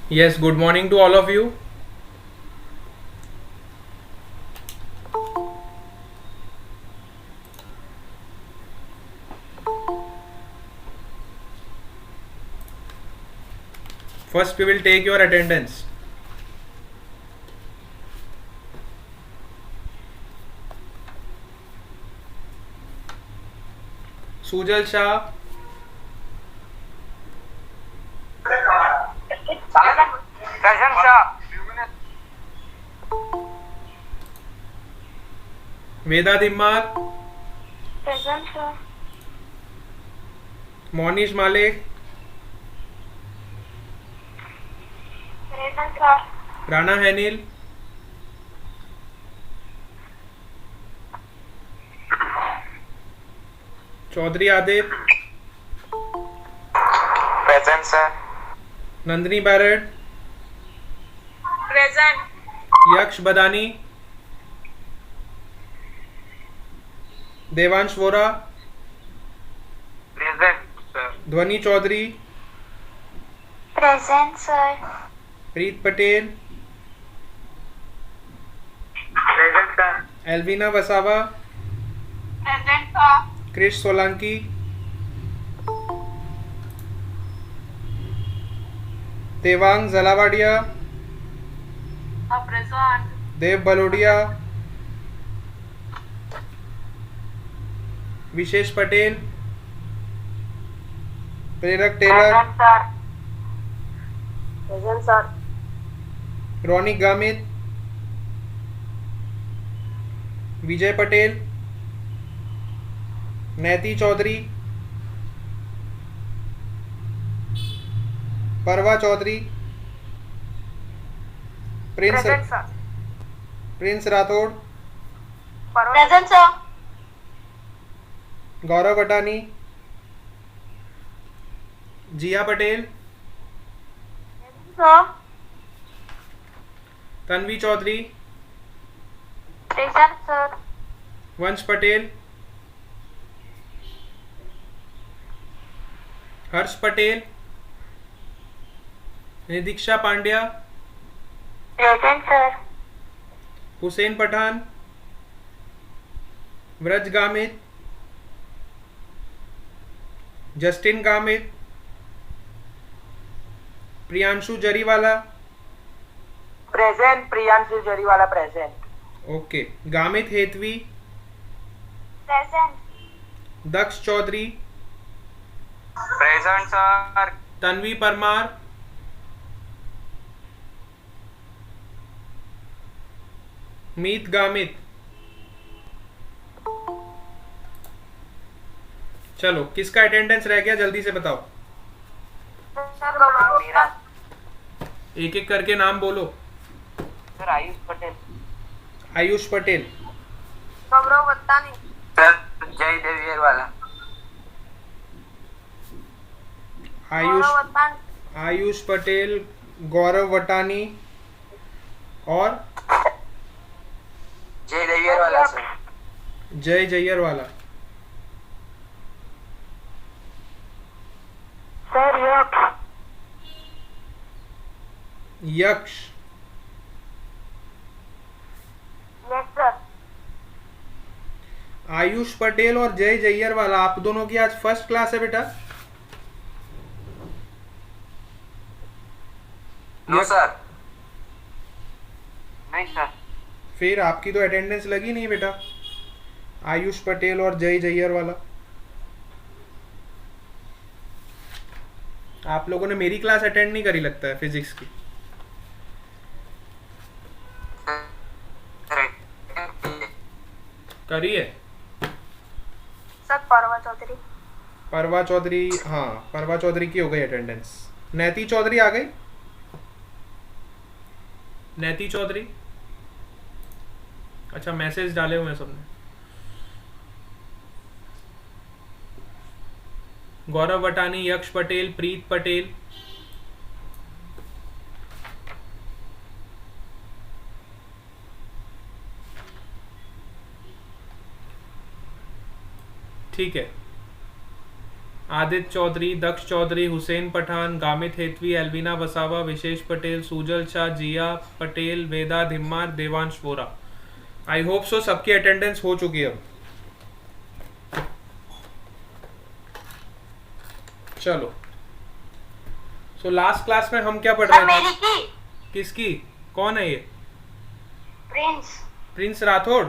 Yes, good morning to all of you. First, we will take your attendance. Sujal Shah, Present, sir. Veda Dimmar, Present, sir. Monish Malik, Present, sir. Rana Henil, Chaudhary Adit, Present, sir. Nandini Barrett, Present. Yaksh Badani, Devansh Vora, Present, sir. Dhwani Chaudhary, Present, sir. Preet Patel, Present, sir. Elvina Wasawa, Present, sir. Krish Solanki, Tewang Zalavadia, Present. Dev Balodia, Vishesh Patel, Prerak Tailor, Present, sir. Present, sir. Raunik Gamit, Vijay Patel, Naiti Chaudhary, Parva Chaudhary, Present, sir. Prince Rathod, Present, sir. Gaurav Atani, Jiya Patel, Sir. Tanvi Chaudhary, Present, sir. Vansh Patel, Harsh Patel, Nidiksha Pandya, Present, sir. Hussain Pathan, Vraj Gamit, Justin Gamit, Priyanshu Jariwala, Present, Priyanshu Jariwala, present. Okay, Gamit Hetvi, Present. Daksh Chaudhary, Present, sir. Tanvi Parmar, Meet Gamit. चलो, किसका attendance रह गया जल्दी से बताओ, मेरा एक एक करके नाम बोलो। सर आयुष पटेल, आयुष पटेल, गौरव वत्तानी, सर जय देवियर वाला, आयुष पटेल, गौरव वटानी और जय देवियर वाला सर, जय जय्यर वाला। सर यक्ष, यस सर। आयुष पटेल और जय जय्यर वाला, आप दोनों की आज फर्स्ट क्लास है बेटा। नो सर, नहीं सर, फिर आपकी तो अटेंडेंस लगी नहीं बेटा, आयुष पटेल और जय जय्यर वाला। आप लोगों ने मेरी क्लास अटेंड नहीं करी लगता है फिजिक्स की। करी है सर परवा चौधरी, परवा चौधरी, हाँ परवा चौधरी की हो गई अटेंडेंस। नैति चौधरी आ गई, नैति चौधरी, अच्छा मैसेज डाले हुए हैं सबने। गौरव वटानी, यक्ष पटेल, प्रीत पटेल, ठीक है। Aditya Chaudhary, Daksh Chaudhary, Hussain Pathan, Gamit Hetvi, Elvina Vasava, Vishesh Patel, Sujal Shah, Jiya Patel, Veda Dhimmar, Devansh Vora. I hope so सबकी अटेंडेंस हो चुकी है अब। चलो, सो लास्ट क्लास में हम क्या पढ़ सर रहे मेरी थे? की किसकी? कौन है ये? प्रिंस। प्रिंस राठौड़।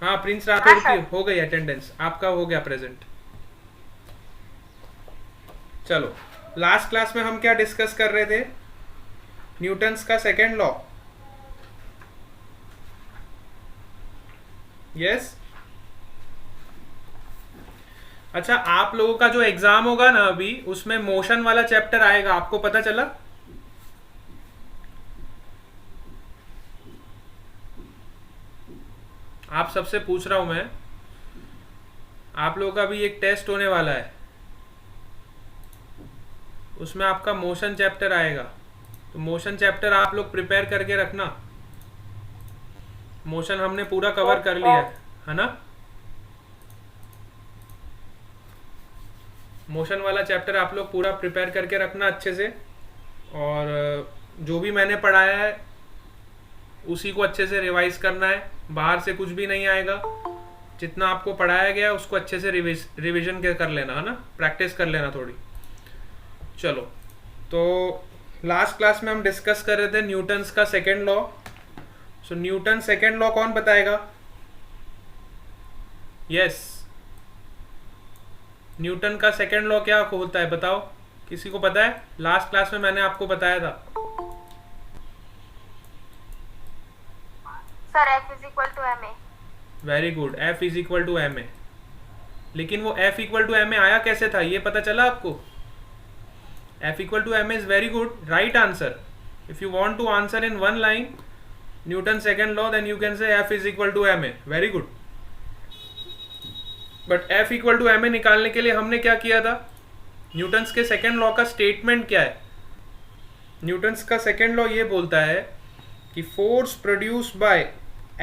हाँ, प्रिंस राठौड़ हाँ, की हो गई अटेंडेंस, आपका हो गया प्रेजेंट। चलो, लास्ट क्लास में हम क्या डिस्कस कर रहे थे? न्यूटन्स का सेकेंड लॉ। यस। अच्छा, आप लोगों का जो एग्जाम होगा ना अभी, उसमें मोशन वाला चैप्टर आएगा, आपको पता चला? आप सबसे पूछ रहा हूं मैं, आप लोगों का भी एक टेस्ट होने वाला है, उसमें आपका मोशन चैप्टर आएगा। तो मोशन चैप्टर आप लोग प्रिपेयर करके रखना। मोशन हमने पूरा कवर कर लिया है ना? मोशन वाला चैप्टर आप लोग पूरा प्रिपेयर करके रखना अच्छे से, और जो भी मैंने पढ़ाया है उसी को अच्छे से रिवाइज करना है। बाहर से कुछ भी नहीं आएगा, जितना आपको पढ़ाया गया उसको अच्छे से रिविजन कर लेना, है ना? प्रैक्टिस कर लेना थोड़ी। चलो, तो लास्ट क्लास में हम डिस्कस कर रहे थे न्यूटन्स का सेकेंड लॉ। सो न्यूटन सेकेंड लॉ कौन बताएगा? यस, न्यूटन का सेकेंड लॉ क्या होता है बताओ, किसी को पता है? लास्ट क्लास में मैंने आपको बताया था। Sir F is equal to ma। Very good, F is equal to ma। लेकिन वो F इक्वल टू ma आया कैसे था, ये पता चला आपको? F equal to ma is very good, right answer. If you want to answer in one line Newton second law, then you can say F is equal to ma। Very good. But F equal to ma निकालने के लिए हमने क्या किया था? Newton's के second law का statement क्या है? न्यूटन्स का सेकेंड लॉ ये बोलता है कि force produced by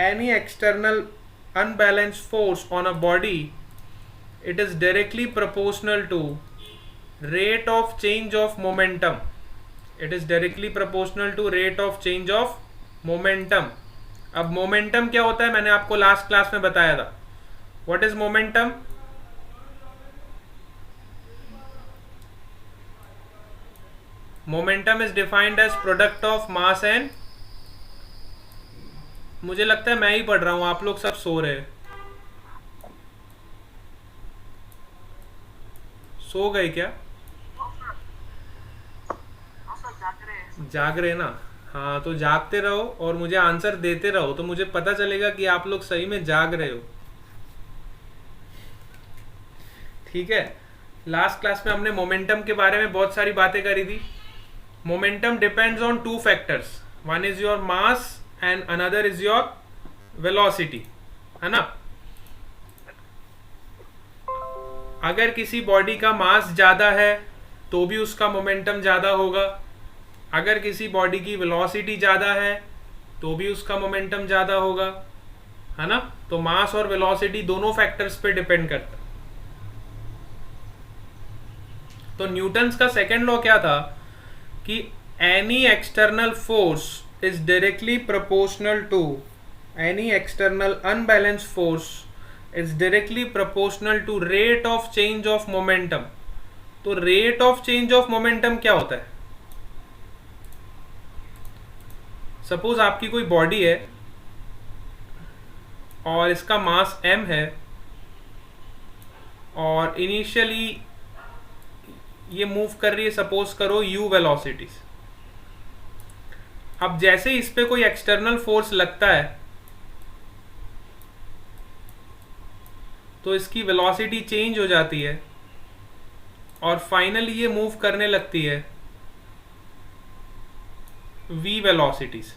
any external unbalanced force on a body, it is directly proportional to rate of change of momentum. It is directly proportional to rate of change of momentum. अब momentum क्या होता है, मैंने आपको last class में बताया था। What is momentum? Momentum is defined as product of mass and, मुझे लगता है मैं ही पढ़ रहा हूं, आप लोग सब सो रहे हैं। सो गए क्या? जाग रहे ना? हाँ, तो जागते रहो और मुझे आंसर देते रहो, तो मुझे पता चलेगा कि आप लोग सही में जाग रहे हो। ठीक है। लास्ट क्लास में हमने मोमेंटम के बारे में बहुत सारी बातें करी थी। Momentum depends on two factors, one is your mass and another is your velocity, है ना? अगर किसी बॉडी का मास ज्यादा है तो भी उसका मोमेंटम ज्यादा होगा, अगर किसी बॉडी की वेलोसिटी ज्यादा है तो भी उसका मोमेंटम ज्यादा होगा, है ना? तो मास और वेलोसिटी दोनों फैक्टर्स पे डिपेंड करता है। तो न्यूटन्स का सेकेंड लॉ क्या था कि any external force is directly proportional to any external unbalanced force is directly proportional to rate of change of momentum. तो rate of change of momentum क्या होता है? सपोज आपकी कोई बॉडी है और इसका मास m है और इनिशियली ये मूव कर रही है, सपोज करो u वेलोसिटीज। अब जैसे इस पे कोई एक्सटर्नल फोर्स लगता है तो इसकी वेलोसिटी चेंज हो जाती है और फाइनली ये मूव करने लगती है v वेलोसिटीज।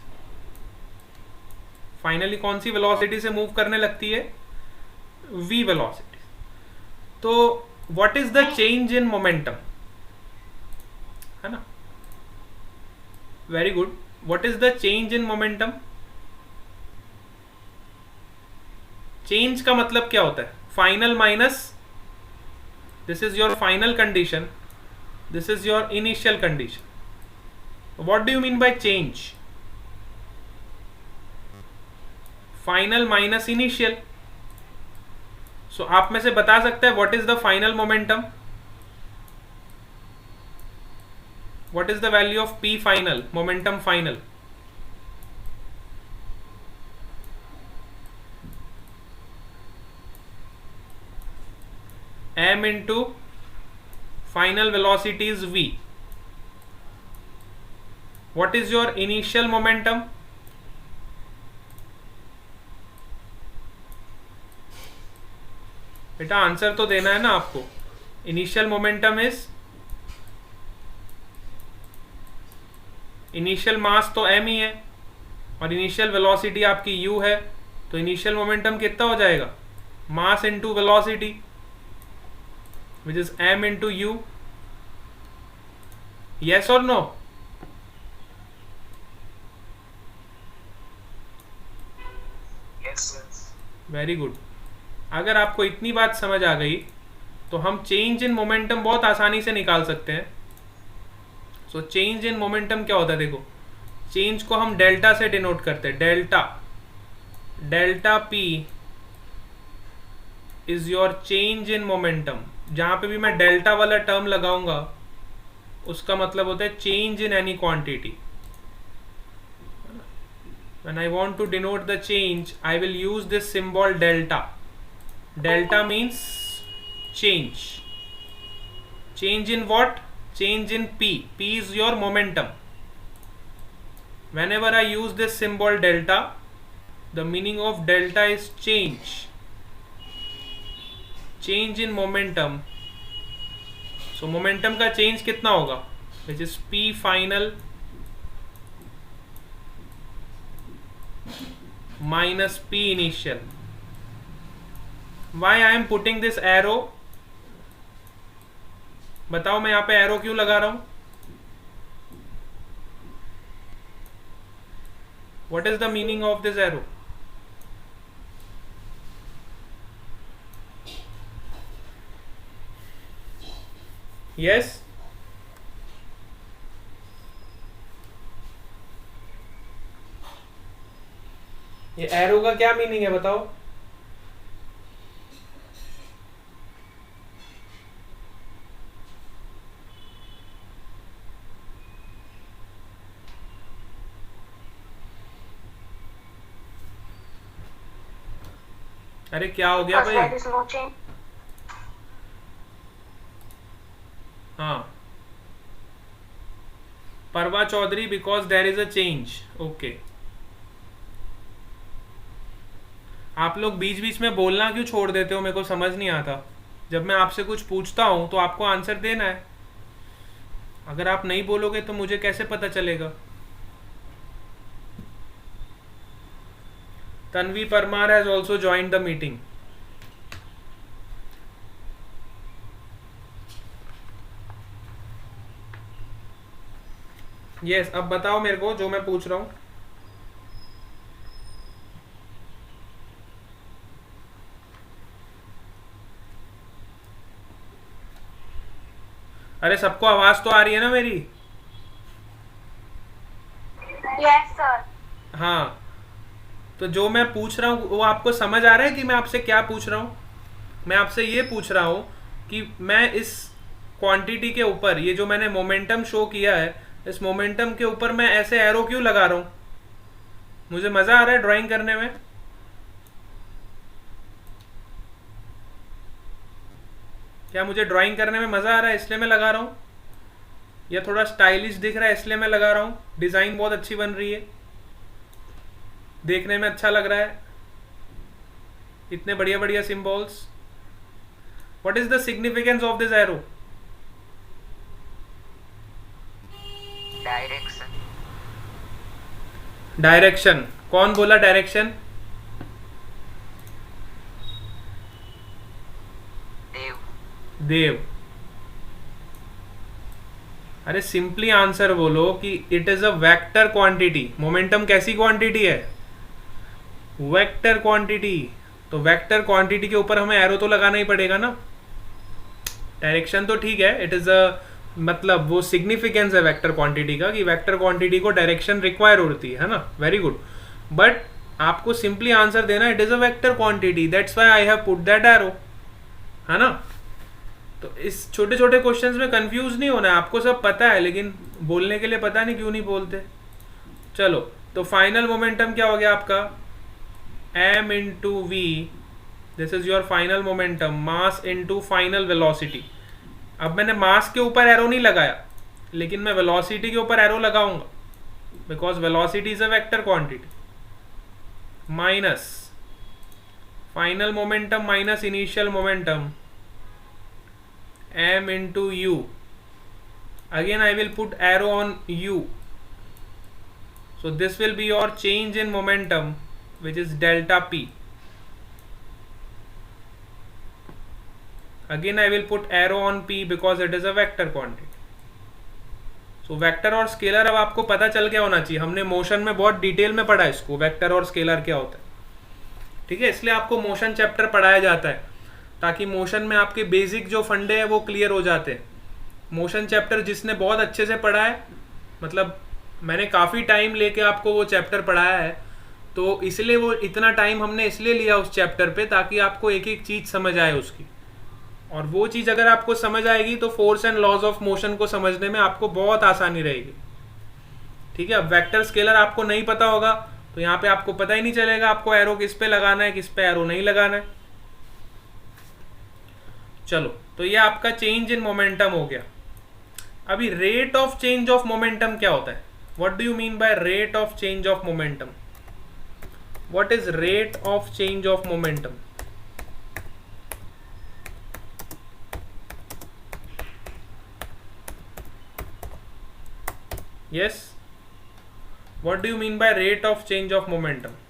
फाइनली कौन सी वेलोसिटी से मूव करने लगती है? v velocity. तो what is the change in momentum, है ना? Very good. What is the change in momentum? Change का मतलब क्या होता है? Final minus This is your final condition. This is your initial condition. What do you mean by change? Final minus initial. So आप में से बता सकते हैं what is the final momentum? What is the value of P final, momentum final? M into final velocity is V. What is your initial momentum? बेटा answer तो देना है ना आपको. Initial momentum is, initial mass तो m ही है और initial velocity आपकी u है, तो इनिशियल मोमेंटम कितना हो जाएगा? Mass into velocity, which is m into u. Yes or no? Yes, yes. Very good. अगर आपको इतनी बात समझ आ गई तो हम चेंज इन मोमेंटम बहुत आसानी से निकाल सकते हैं. सो चेंज इन मोमेंटम क्या होता है? देखो, चेंज को हम डेल्टा से डिनोट करते हैं. Delta, delta P is your change in momentum. जहां पे भी मैं डेल्टा वाला टर्म लगाऊंगा उसका मतलब होता है change in any quantity. When I want to denote the change, I will use this symbol delta. Delta means change. Change in what? Change in P. P is your momentum. Whenever I use this symbol delta, the meaning of delta is change. Change in momentum. So momentum का change कितना होगा? Which is P final minus P initial. Why I am putting this arrow? बताओ मैं यहाँ पे arrow क्यों लगा रहा हूं? What is the meaning of this arrow? Yes? ये एरो का क्या मीनिंग है बताओ? अरे क्या हो गया भाई? हाँ, Parva Chaudhary, because there is a change. Okay, आप लोग बीच बीच में बोलना क्यों छोड़ देते हो? मेरे को समझ नहीं आता. जब मैं आपसे कुछ पूछता हूं तो आपको आंसर देना है. अगर आप नहीं बोलोगे तो मुझे कैसे पता चलेगा? Tanvi Parmar has also joined the meeting. Yes, अब बताओ मेरे को जो मैं पूछ रहा हूं. अरे सबको आवाज तो आ रही है ना मेरी? Yes sir. हाँ, तो जो मैं पूछ रहा हूँ वो आपको समझ आ रहा है कि मैं आपसे क्या पूछ रहा हूँ? मैं आपसे ये पूछ रहा हूँ कि मैं इस क्वांटिटी के ऊपर, ये जो मैंने मोमेंटम शो किया है, इस मोमेंटम के ऊपर मैं ऐसे एरो क्यों लगा रहा हूँ? मुझे मजा आ रहा है ड्राइंग करने में. क्या मुझे ड्राइंग करने में मजा आ रहा है इसलिए मैं लगा रहा हूँ? या थोड़ा स्टाइलिश दिख रहा है इसलिए मैं लगा रहा हूँ? डिजाइन बहुत अच्छी बन रही है, देखने में अच्छा लग रहा है, इतने बढ़िया बढ़िया symbols. What is the significance of this arrow? Direction. Direction. कौन बोला डायरेक्शन? देव. देव. अरे सिंपली आंसर बोलो कि it is a vector quantity. Momentum कैसी क्वांटिटी है? Vector quantity. तो वेक्टर क्वांटिटी के ऊपर हमें एरो तो लगाना ही पड़ेगा ना. डायरेक्शन तो ठीक है, इट इज़ अ मतलब वो सिग्निफिकेंस है वेक्टर क्वांटिटी का कि वेक्टर क्वांटिटी को डायरेक्शन रिक्वायर होती है ना, वेरी गुड। बट आपको सिंपली आंसर देना it is a vector quantity, that's why I have put that arrow, है ना। तो इस छोटे छोटे क्वेश्चंस में कंफ्यूज नहीं होना है, आपको सब पता है लेकिन बोलने के लिए पता नहीं क्यों नहीं बोलते। चलो, तो फाइनल मोमेंटम क्या हो गया आपका, m into V, this is your final momentum, mass into final velocity. अब मैंने मास के ऊपर एरो नहीं लगाया, लेकिन मैं वेलोसिटी के ऊपर एरो लगाऊंगा, because velocity is a vector quantity, minus final momentum minus initial momentum m into u. Again I will put arrow on u, so this will be your change in momentum, which is delta p. Again I will put arrow on p because it is a vector quantity. So vector और scalar अब आपको पता चल गया होना चाहिए, हमने motion में बहुत डिटेल में पढ़ा इसको, वेक्टर और स्केलर क्या होता है, ठीक है। इसलिए आपको मोशन चैप्टर पढ़ाया जाता है ताकि मोशन में आपके बेसिक जो फंडे हैं वो क्लियर हो जाते हैं। मोशन चैप्टर जिसने बहुत अच्छे से पढ़ा है, मतलब मैंने काफ़ी टाइम लेके आपको वो चैप्टर पढ़ाया है, तो इसलिए वो इतना टाइम हमने इसलिए लिया उस चैप्टर पे ताकि आपको एक एक चीज़ समझ आए उसकी, और वो चीज़ अगर आपको समझ आएगी तो force and laws of motion को समझने में आपको बहुत आसानी रहेगी, ठीक है। अब वेक्टर स्केलर आपको नहीं पता होगा तो यहाँ पे आपको पता ही नहीं चलेगा आपको एरो किस पे लगाना है, किस पे एरो नहीं लगाना है। चलो, तो ये आपका चेंज इन मोमेंटम हो गया। अभी rate of change of momentum क्या होता है, what do you mean by rate of change of momentum, what is rate of change of momentum? yes, what do you mean by rate of change of momentum?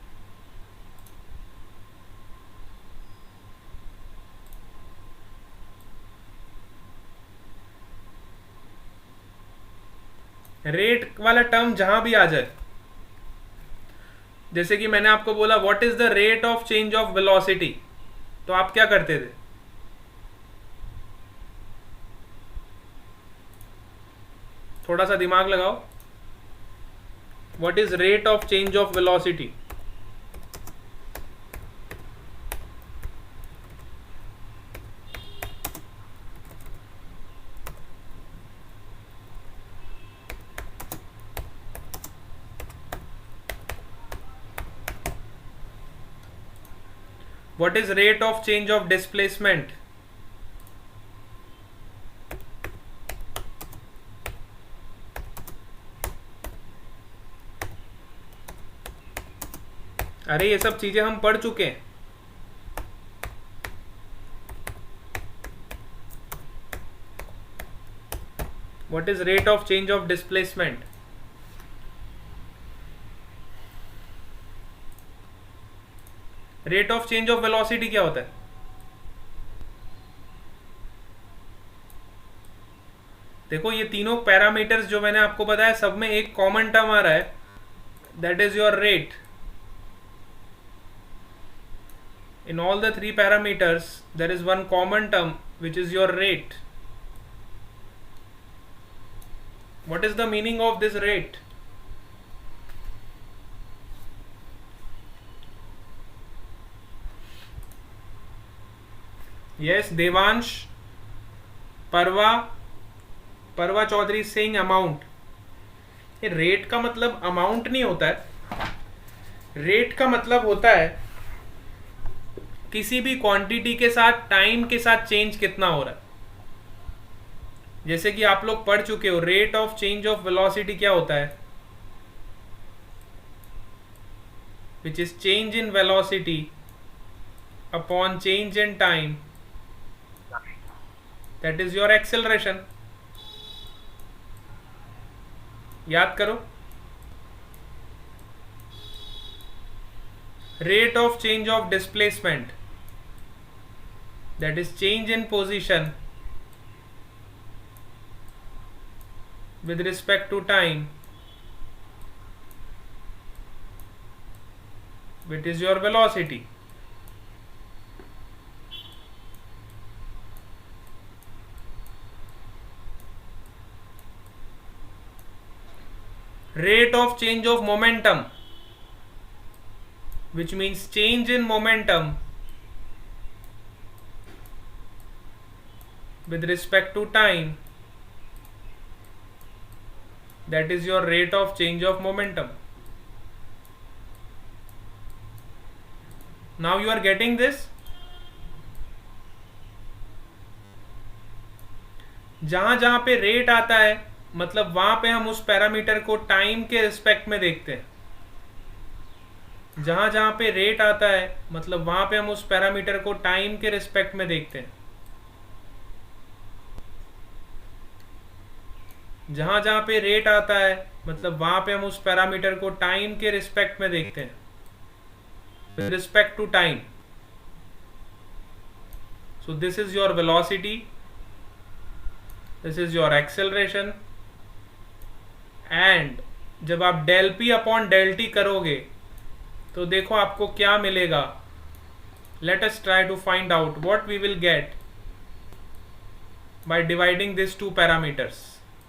Rate वाला term जहां भी आ जाए, जैसे कि मैंने आपको बोला what is the rate of change of velocity, तो आप क्या करते थे, थोड़ा सा दिमाग लगाओ, what is rate of change of velocity? What is rate of change of displacement? अरे ये सब चीजें हम पढ़ चुके हैं। What is rate of change of displacement? Rate of change of velocity क्या होता है? देखो ये तीनों पैरामीटर्स जो मैंने आपको बताया सब में एक कॉमन टर्म आ रहा है, that is your rate. In all the three parameters there is one common term which is your rate. What is the meaning of this rate? Yes, Devansh, Parva Chaudhary saying amount. ये rate का मतलब amount नहीं होता है, rate का मतलब होता है किसी भी क्वांटिटी के साथ टाइम के साथ चेंज कितना हो रहा है। जैसे कि आप लोग पढ़ चुके हो rate of change of velocity क्या होता है, which is change in velocity upon change in time, that is your acceleration. याद करो, rate of change of displacement, that is change in position with respect to time, which is your velocity. rate of change of momentum, which means change in momentum with respect to time, that is your rate of change of momentum. Now you are getting this? जहां जहां पे rate आता है मतलब वहां पे हम उस पैरामीटर को टाइम के रिस्पेक्ट में देखते हैं. जहां जहां पे रेट आता है मतलब वहां पे हम उस पैरामीटर को टाइम के रिस्पेक्ट में देखते हैं. जहां जहां पे रेट आता है मतलब वहां पे हम उस पैरामीटर को टाइम के रिस्पेक्ट में देखते हैं, with respect to time. So this is your velocity, this is your acceleration, and जब आप del p upon del t करोगे तो देखो आपको क्या मिलेगा. Let us try to find out what we will get by dividing these two parameters.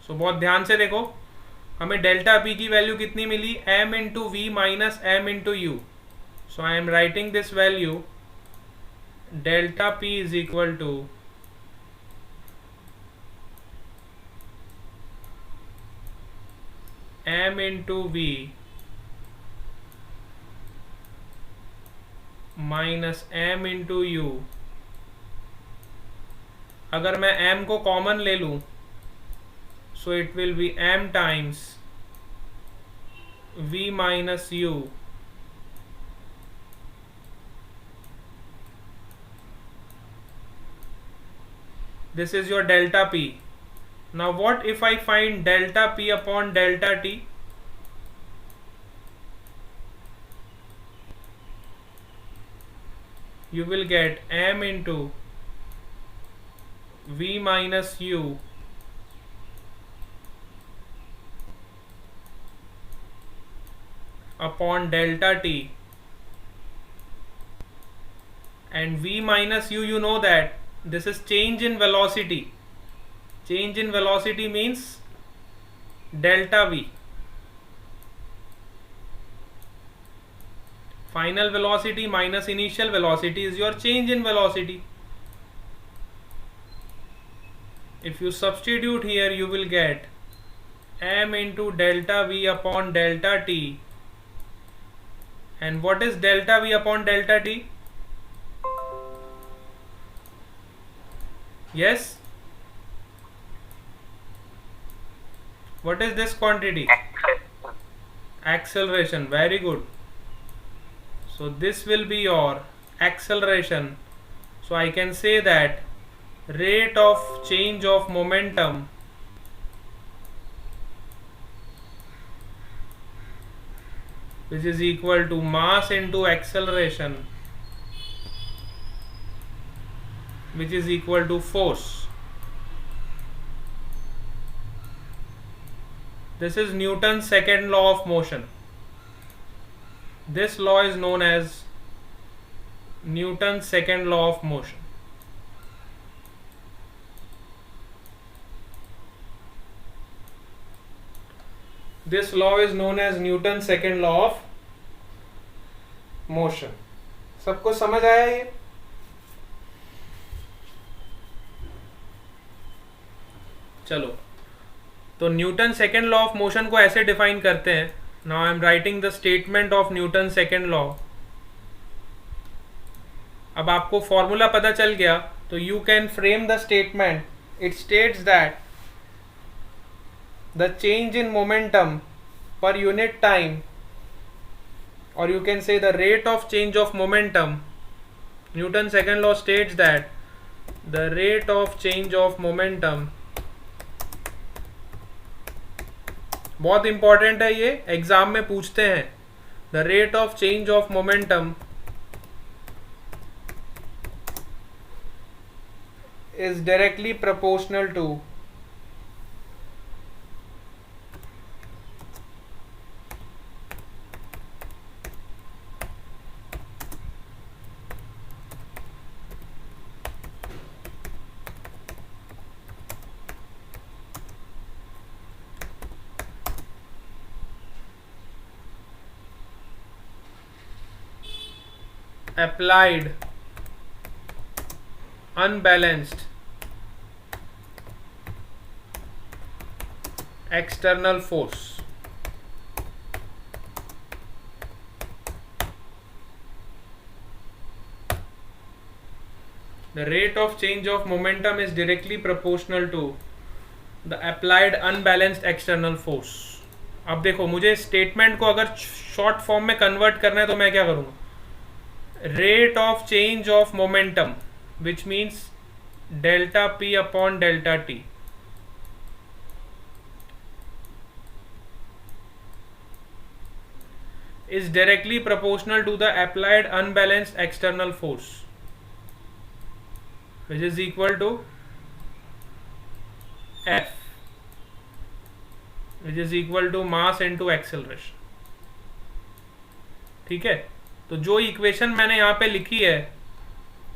So बहुत ध्यान से देखो, हमें डेल्टा p की वैल्यू कितनी मिली, m into v minus m into u. So I am writing this value, delta p is equal to m into v minus m into u. अगर मैं m को कॉमन ले लूं so it will be m times v minus u this is your delta p. Now what if I find delta p upon delta t? You will get m into v minus u upon delta t, and v minus u, you know that this is change in velocity. Change in velocity means delta v. Final velocity minus initial velocity is your change in velocity. If you substitute here, you will get m into delta v upon delta t. And what is delta v upon delta t? Yes? What is this quantity? Acceleration. Very good. So this will be your acceleration. So I can say that rate of change of momentum which is equal to mass into acceleration, which is equal to force. This is Newton's second law of motion. This law is known as Newton's second law of motion. This law is known as Newton's second law of motion. सबको समझ आया ये? चलो, तो Newton second law of motion को ऐसे define करते हैं. Now I am writing the statement of Newton second law. अब आपको फॉर्मूला पता चल गया तो you can frame the statement. It states that the change in momentum per unit time, or you can say the rate of change of momentum. Newton's second law states that the rate of change of momentum, बहुत important है ये, exam में पूछते हैं. the rate of change of momentum is directly proportional to applied unbalanced external force. The rate of change of momentum is directly proportional to the applied unbalanced external force. अब देखो, मुझे statement को अगर short form में convert करना है तो मैं क्या करूँगा? Rate of change of momentum which means delta P upon delta T is directly proportional to the applied unbalanced external force, which is equal to F, which is equal to mass into acceleration. ठीक है, तो जो equation मैंने यहाँ पे लिखी है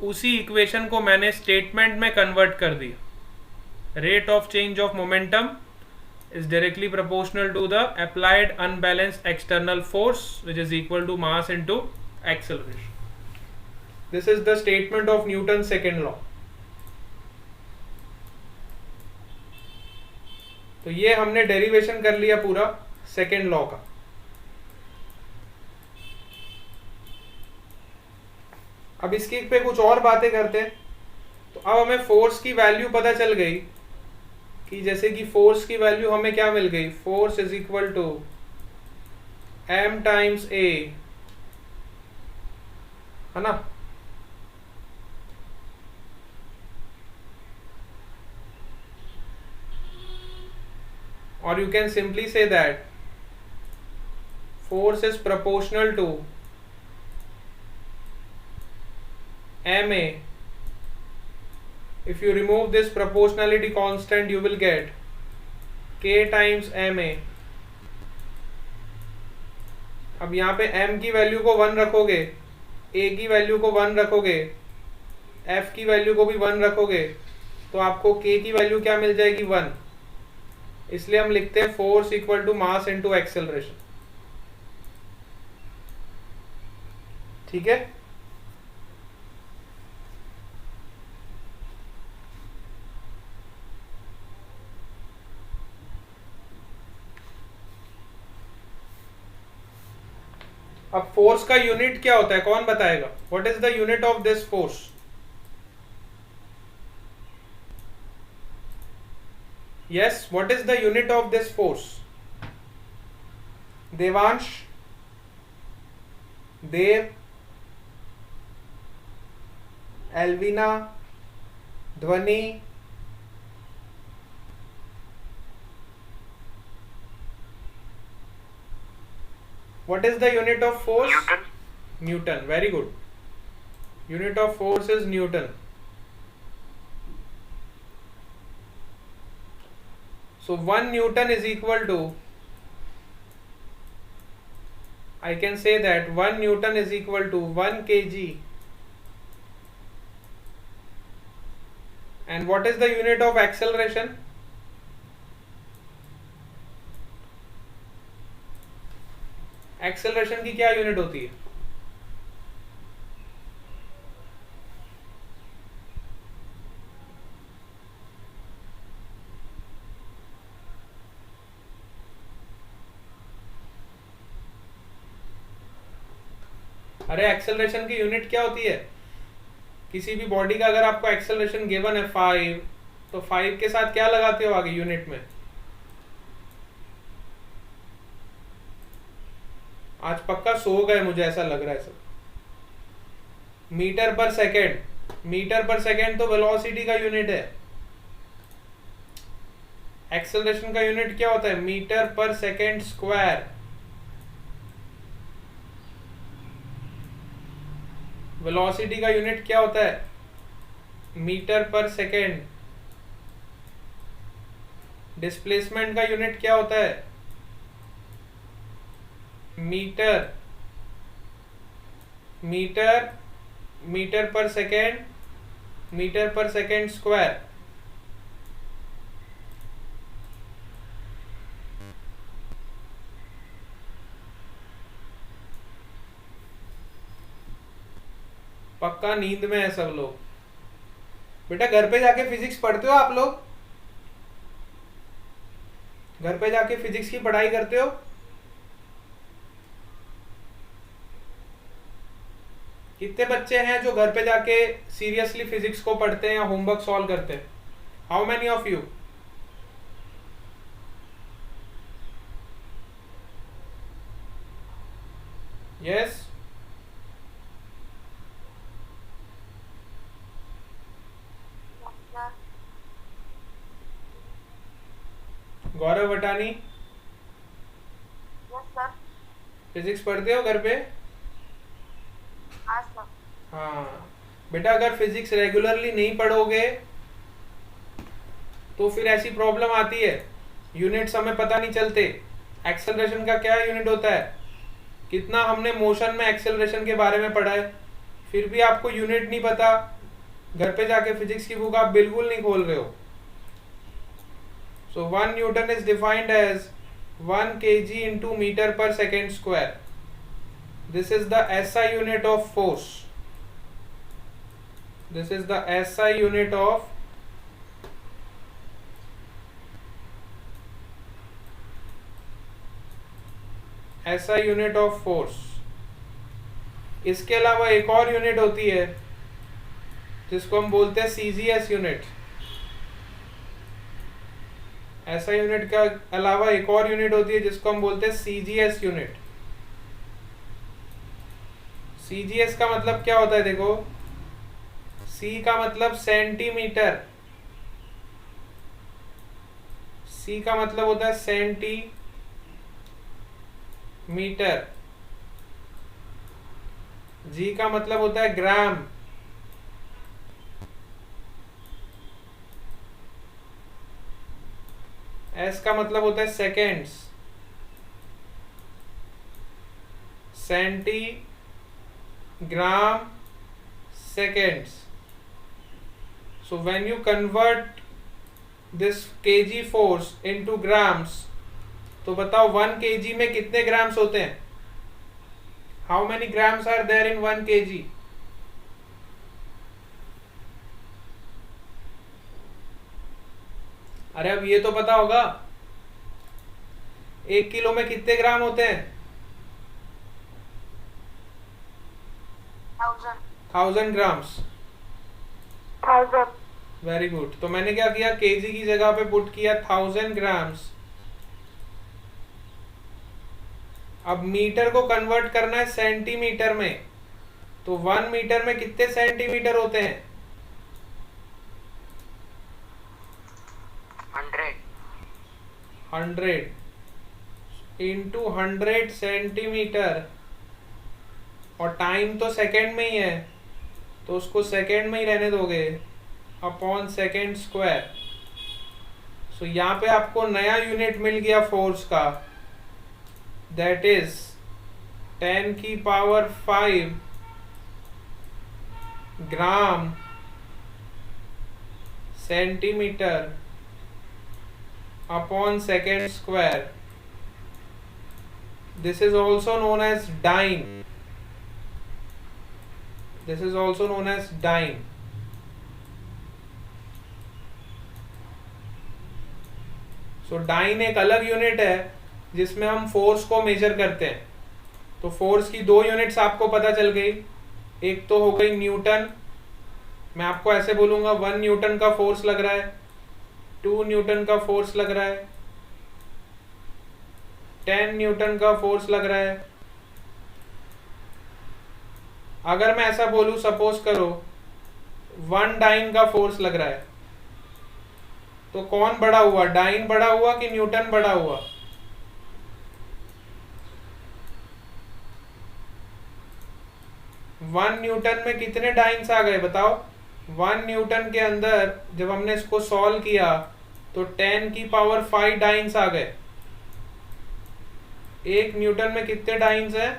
उसी इक्वेशन को मैंने स्टेटमेंट में कन्वर्ट कर दिया. Rate of change of momentum is directly proportional to the applied unbalanced external force, which is equal to mass into acceleration. This is the statement of Newton's second law. तो ये हमने derivation कर लिया पूरा second law का. अब इसकी पे कुछ और बातें करते हैं. तो अब हमें फोर्स की वैल्यू पता चल गई कि जैसे कि फोर्स की वैल्यू हमें क्या मिल गई? Force is equal to m times a, है ना? और you can simply say that force is proportional to ma. If you remove this proportionality constant, you will get k times ma. अब यहाँ पे m की वैल्यू को 1 रखोगे, a की वैल्यू को 1 रखोगे, f की वैल्यू को भी 1 रखोगे, तो आपको k की वैल्यू क्या मिल जाएगी? 1. इसलिए हम लिखते हैं force equal to mass into acceleration. ठीक है. अब फोर्स का यूनिट क्या होता है, कौन बताएगा? What is the unit of this force? Yes, what is the unit of this force? Devansh, Dev, Elvina, Dhwani, what is the unit of force? Newton. Newton. Very good. Unit of force is Newton. So 1 Newton is equal to, I can say that 1 Newton is equal to 1 kg. And what is the unit of acceleration? Acceleration की क्या unit होती है? अरे acceleration की unit क्या होती है? किसी भी बॉडी का अगर आपको एक्सेलरेशन गिवन है 5, तो 5 के साथ क्या लगाते हो आगे यूनिट में? आज पक्का सो गए, मुझे ऐसा लग रहा है सब. मीटर पर सेकेंड. मीटर पर सेकेंड तो वेलोसिटी का यूनिट है. एक्सेलरेशन का यूनिट क्या होता है? मीटर पर सेकेंड स्क्वायर. वेलोसिटी का यूनिट क्या होता है? मीटर पर सेकेंड. डिस्प्लेसमेंट का यूनिट क्या होता है? मीटर. मीटर, मीटर पर सेकेंड, मीटर पर सेकेंड स्क्वायर. पक्का नींद में है सब लोग। बेटा घर पे जाके फिजिक्स पढ़ते हो आप लोग? घर पे जाके फिजिक्स की पढ़ाई करते हो? कितने बच्चे हैं जो घर पे जाके सीरियसली फिजिक्स को पढ़ते हैं या होमवर्क सॉल्व करते हैं? How many of you? Yes. Gaurav Vatani, Yes, sir. Physics पढ़ते हो घर पे? Yes, sir. हाँ बेटा, अगर फिजिक्स रेगुलरली नहीं पढ़ोगे तो फिर ऐसी प्रॉब्लम आती है, यूनिट्स हमें पता नहीं चलते। एक्सेलरेशन का क्या यूनिट होता है? कितना हमने मोशन में एक्सेलरेशन के बारे में पढ़ा है, फिर भी आपको यूनिट नहीं पता। घर पे जाके फिजिक्स की बुक आप बिल्कुल नहीं खोल रहे हो। So 1 Newton is defined as 1 kg into meter per second square. This is the SI unit of force. This is the SI unit of SI unit of force. इसके अलावा एक और यूनिट होती है जिसको हम बोलते हैं CGS यूनिट। ऐसा यूनिट का अलावा एक और यूनिट होती है जिसको हम बोलते हैं CGS यूनिट। CGS का मतलब क्या होता है? देखो, C का मतलब सेंटीमीटर, C का मतलब होता है सेंटीमीटर, G का मतलब होता है ग्राम, S का मतलब होता है seconds, centigram seconds. So when you convert this kg force into grams, तो बताओ 1 kg में कितने ग्राम्स होते हैं? How many grams are there in 1 kg? अरे अब ये तो पता होगा, 1 किलो में कितने ग्राम होते हैं? 1000 ग्राम्स। 1000. Very good. तो मैंने क्या किया, केजी की जगह पे पुट किया 1000 ग्राम्स। अब मीटर को कन्वर्ट करना है सेंटीमीटर में, तो 1 मीटर में कितने सेंटीमीटर होते हैं? 100 इंटू 100 सेंटीमीटर, और टाइम तो सेकंड में ही है तो उसको सेकंड में ही रहने दोगे, अपॉन सेकंड स्क्वायर। सो यहाँ पे आपको नया यूनिट मिल गया फोर्स का, दैट इज 10 की power 5 gram centimetre upon second square. This is also known as dyne. This is also known as dyne. So dyne एक अलग यूनिट है जिसमें हम फोर्स को मेजर करते हैं। तो फोर्स की 2 यूनिट्स आपको पता चल गई, एक तो हो गई न्यूटन, मैं आपको ऐसे बोलूंगा 1 न्यूटन का फोर्स लग रहा है, 2 न्यूटन का फोर्स लग रहा है, 10 न्यूटन का फोर्स लग रहा है। अगर मैं ऐसा बोलूं, सपोज करो 1 डाइन का फोर्स लग रहा है, तो कौन बड़ा हुआ, डाइन बड़ा हुआ कि न्यूटन बड़ा हुआ? वन न्यूटन में कितने डाइन्स आ गए बताओ? 1 न्यूटन के अंदर जब हमने इसको सॉल्व किया तो 10 की पावर 5 डाइन्स आ गए। 1 न्यूटन में कितने डाइन्स है?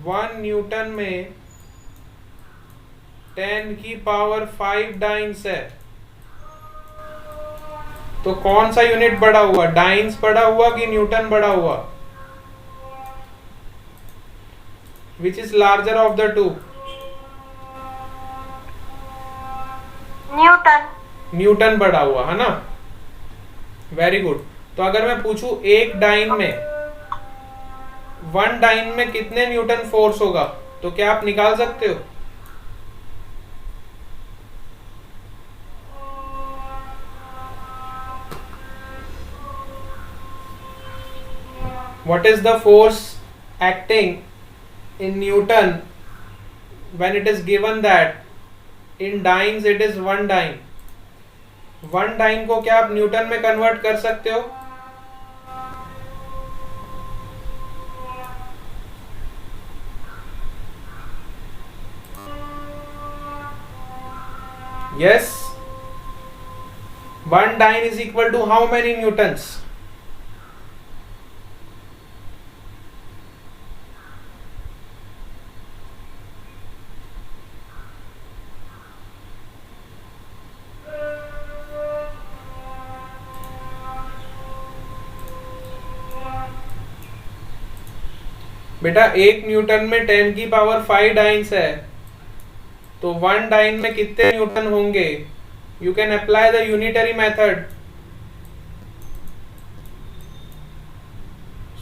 1 न्यूटन में 10 की पावर 5 डाइन्स है। तो कौन सा यूनिट बड़ा हुआ, डाइन्स बड़ा हुआ कि न्यूटन बड़ा हुआ? Which is larger of the two? Newton. Newton बड़ा हुआ है ना, वेरी गुड। तो अगर मैं पूछूं एक डाइन में, वन डाइन में कितने न्यूटन फोर्स होगा, तो क्या आप निकाल सकते हो? What is the force acting in Newton when it is given that in dynes it is one dyne? One dyne को क्या आप न्यूटन में कन्वर्ट कर सकते हो? Yes. One dyne is equal to how many newtons? बेटा एक Newton में 10 की पावर 5 डाइन्स है, तो वन डाइन में कितने न्यूटन होंगे? You can apply the unitary method.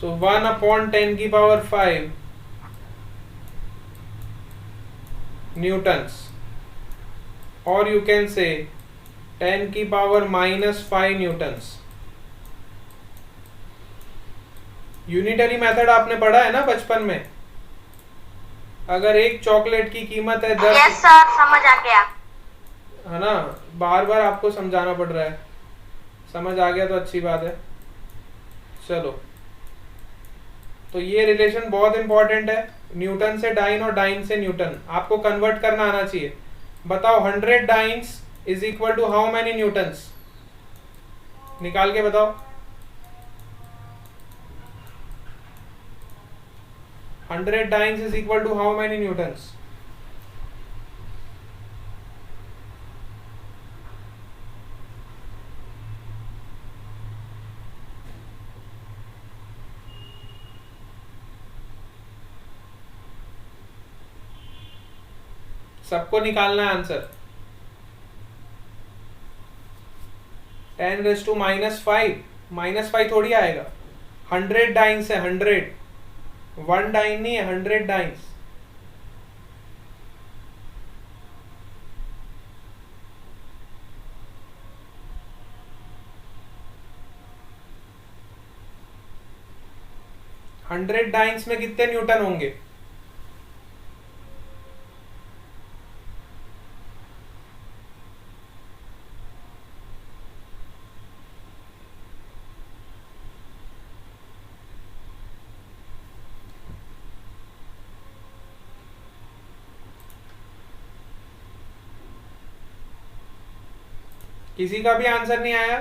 So 1/10 की पावर 5 न्यूटन्स, और यू कैन से 10 की पावर -5 न्यूटन्स। यूनिटरी मेथड आपने पढ़ा है ना बचपन में? अगर एक चॉकलेट की कीमत है 10। यस सर, समझ आ गया। है ना, बार बार आपको समझाना पड़ रहा है। समझ आ गया तो अच्छी बात है। चलो, तो ये रिलेशन बहुत इंपॉर्टेंट है, न्यूटन से डाइन और डाइन से न्यूटन। आपको कन्वर्ट करना आना चाहिए। बताओ 100 dynes is equal to how many newtons? निकाल के बताओ। 100 dynes is equal to how many newtons? सबको निकालना है आंसर। 10⁻⁻⁵ -5 थोड़ी आएगा। 100 डाइन्स है, 100, वन डाइन नहीं है, 100 डाइन्स। हंड्रेड डाइन्स में कितने न्यूटन होंगे? किसी का भी आंसर नहीं आया?